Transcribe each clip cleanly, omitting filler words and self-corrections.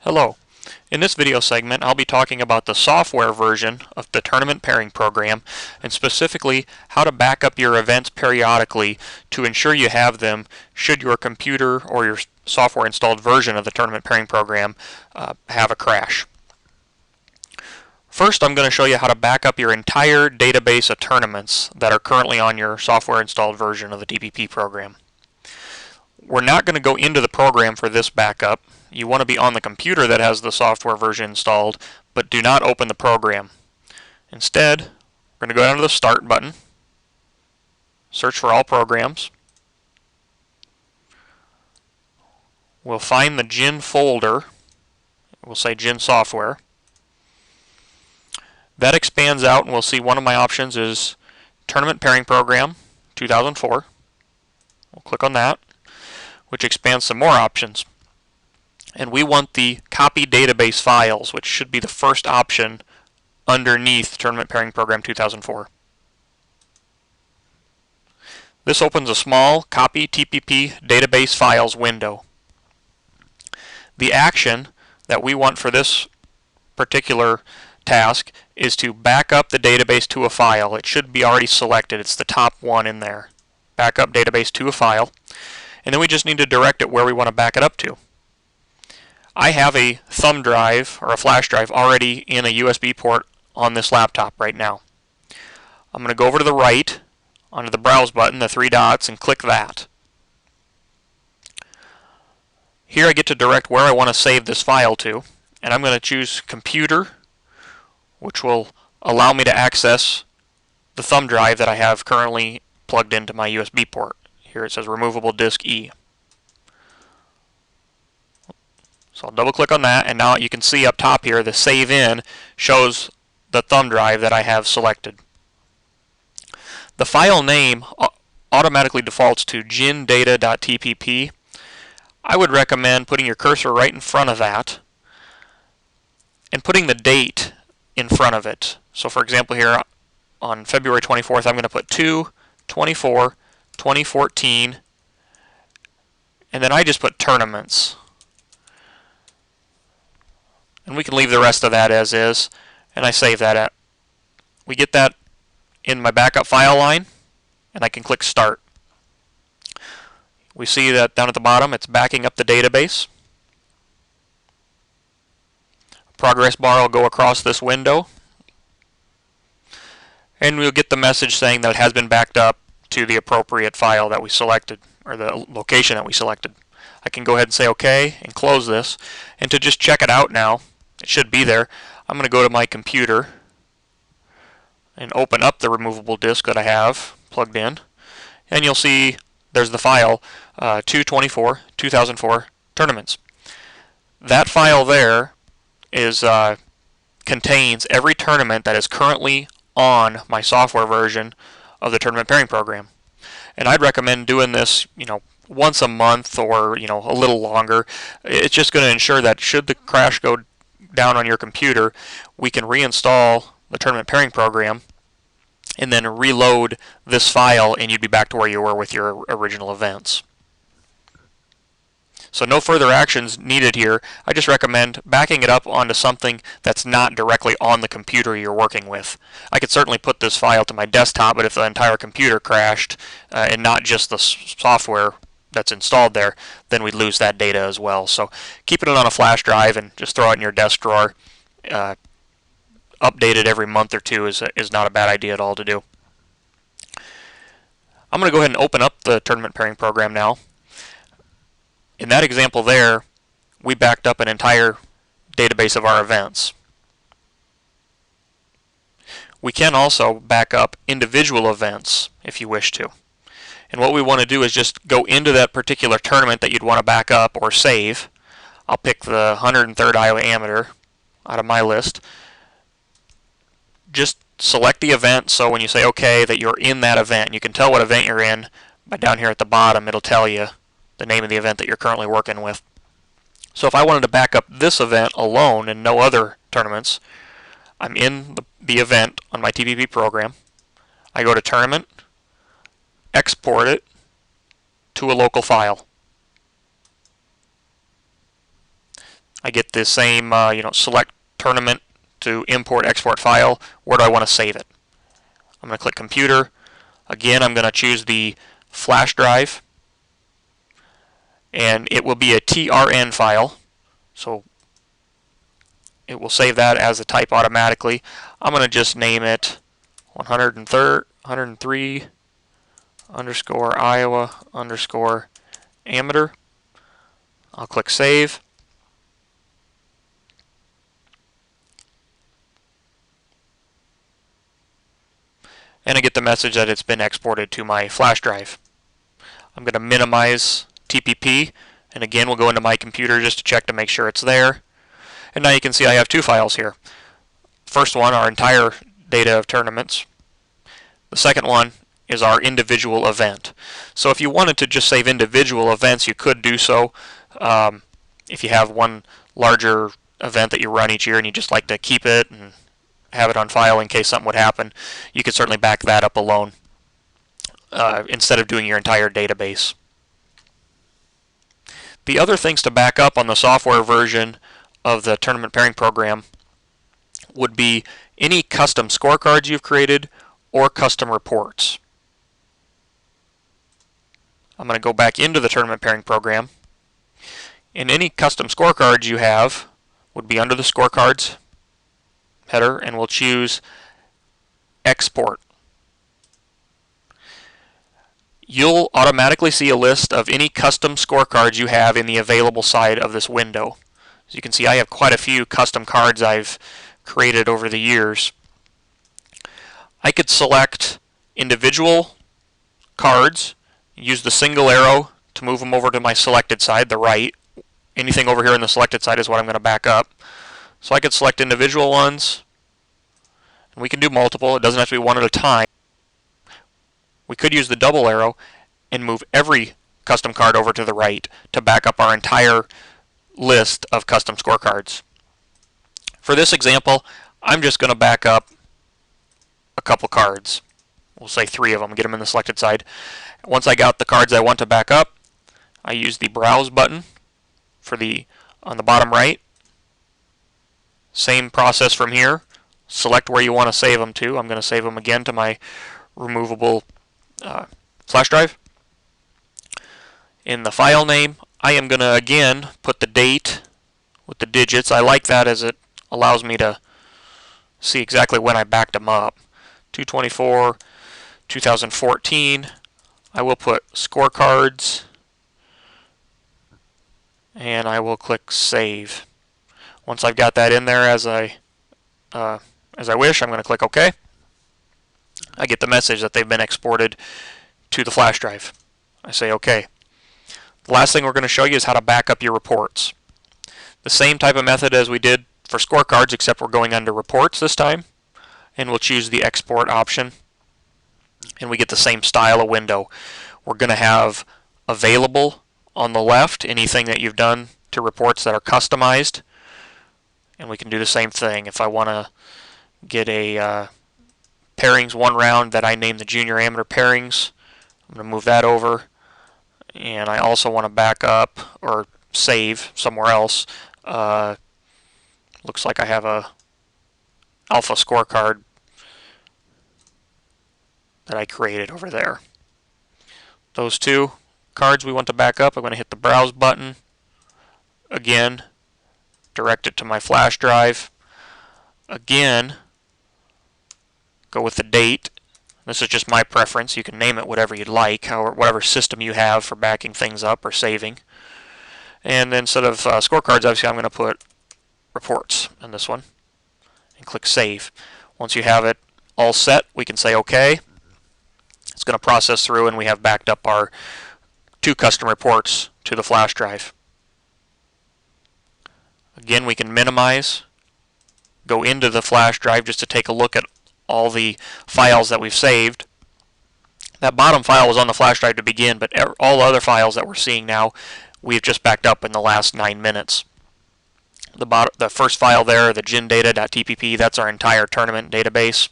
Hello. In this video segment, I'll be talking about the software version of the tournament pairing program, and specifically how to back up your events periodically to ensure you have them should your computer or your software installed version of the tournament pairing program have a crash. First, I'm going to show you how to back up your entire database of tournaments that are currently on your software installed version of the TPP program. We're not going to go into the program for this backup. You want to be on the computer that has the software version installed, but do not open the program. Instead, we're going to go down to the Start button, search for all programs. We'll find the GIN folder. We'll say GIN software. That expands out, and we'll see one of my options is Tournament Pairing Program 2004. We'll click on that, which expands some more options. And we want the copy database files, which should be the first option underneath Tournament Pairing Program 2004. This opens a small Copy TPP Database Files window. The action that we want for this particular task is to back up the database to a file. It should be already selected. It's the top one in there. Back up database to a file. And then we just need to direct it where we want to back it up to. I have a thumb drive or a flash drive already in a USB port on this laptop right now. I'm going to go over to the right onto the Browse button, the three dots, and click that. Here I get to direct where I want to save this file to, and I'm going to choose Computer, which will allow me to access the thumb drive that I have currently plugged into my USB port. Here it says Removable Disk E. So I'll double click on that, and now you can see up top here the Save In shows the thumb drive that I have selected. The file name automatically defaults to gindata.tpp. I would recommend putting your cursor right in front of that and putting the date in front of it. So for example here on February 24th I'm going to put 2/24/2014, and then I just put tournaments. And we can leave the rest of that as is, and I save that. We get that in my backup file line, and I can click Start. We see that down at the bottom it's backing up the database. A progress bar will go across this window, and we'll get the message saying that it has been backed up to the appropriate file that we selected, or the location that we selected. I can go ahead and say OK and close this, and to just check it out now, it should be there. I'm going to go to my computer and open up the removable disk that I have plugged in, and you'll see there's the file 2/24/2004 tournaments. That file there is contains every tournament that is currently on my software version of the tournament pairing program. And I'd recommend doing this, once a month or, a little longer. It's just going to ensure that should the crash go down on your computer, we can reinstall the tournament pairing program and then reload this file, and you'd be back to where you were with your original events. So no further actions needed here. I just recommend backing it up onto something that's not directly on the computer you're working with. I could certainly put this file to my desktop, but if the entire computer crashed and not just the software that's installed there, then we'd lose that data as well. So keeping it on a flash drive and just throw it in your desk drawer, update it every month or two is not a bad idea at all to do. I'm going to go ahead and open up the tournament pairing program now. In that example there, we backed up an entire database of our events. We can also back up individual events if you wish to. And what we want to do is just go into that particular tournament that you'd want to back up or save. I'll pick the 103rd Iowa Amateur out of my list. Just select the event, so when you say OK that you're in that event, you can tell what event you're in by down here at the bottom. It'll tell you the name of the event that you're currently working with. So if I wanted to back up this event alone and no other tournaments, I'm in the event on my TPP program. I go to Tournament, export it to a local file. I get this same select tournament to import export file. Where do I want to save it? I'm going to click computer. Again, I'm going to choose the flash drive, and it will be a TRN file, so it will save that as a type automatically. I'm going to just name it 103 underscore Iowa underscore amateur. I'll click save. And I get the message that it's been exported to my flash drive. I'm going to minimize TPP, and again we'll go into my computer just to check to make sure it's there. And now you can see I have two files here. First one, our entire data of tournaments. The second one is our individual event. So if you wanted to just save individual events, you could do so. If you have one larger event that you run each year and you just like to keep it and have it on file in case something would happen, you could certainly back that up alone instead of doing your entire database. The other things to back up on the software version of the tournament pairing program would be any custom scorecards you've created or custom reports. I'm going to go back into the tournament pairing program, and any custom scorecards you have would be under the scorecards header, and we'll choose export. You'll automatically see a list of any custom scorecards you have in the available side of this window. As you can see, I have quite a few custom cards I've created over the years. I could select individual cards, use the single arrow to move them over to my selected side, the right. Anything over here in the selected side is what I'm going to back up. So I could select individual ones, and we can do multiple. It doesn't have to be one at a time. We could use the double arrow and move every custom card over to the right to back up our entire list of custom scorecards. For this example, I'm just going to back up a couple cards. We'll say 3 of them, get them in the selected side. Once I got the cards I want to back up, I use the browse button on the bottom right. Same process from here. Select where you want to save them to. I'm going to save them again to my removable flash drive. In the file name, I am going to again put the date with the digits. I like that as it allows me to see exactly when I backed them up. 2/24/2014. I will put scorecards, and I will click save. Once I've got that in there as I wish, I'm going to click OK. I get the message that they've been exported to the flash drive. I say OK. The last thing we're going to show you is how to back up your reports. The same type of method as we did for scorecards, except we're going under reports this time, and we'll choose the export option, and we get the same style of window. We're going to have available on the left, anything that you've done to reports that are customized, and we can do the same thing. If I want to get a pairings one round that I name the junior amateur pairings, I'm going to move that over, and I also want to back up or save somewhere else. Looks like I have a alpha scorecard that I created over there. Those two cards we want to back up, I'm going to hit the browse button. Again, direct it to my flash drive. Again, go with the date. This is just my preference. You can name it whatever you'd like, whatever system you have for backing things up or saving. And then instead of scorecards, obviously I'm going to put reports in this one and click save. Once you have it all set, we can say OK. It's going to process through, and we have backed up our 2 custom reports to the flash drive. Again, we can minimize, go into the flash drive just to take a look at all the files that we've saved. That bottom file was on the flash drive to begin, but all the other files that we're seeing now, we've just backed up in the last 9 minutes. The first file there, the gindata.tpp, that's our entire tournament database.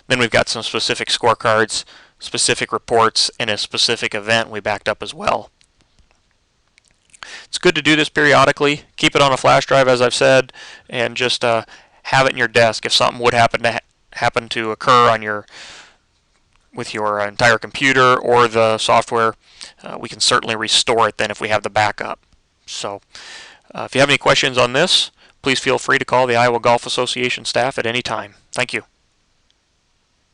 Then we've got some specific scorecards, specific reports, and a specific event we backed up as well. It's good to do this periodically. Keep it on a flash drive, as I've said, and just have it in your desk. If something would happen to occur on with your entire computer or the software, we can certainly restore it then if we have the backup. So if you have any questions on this, please feel free to call the Iowa Golf Association staff at any time. Thank you.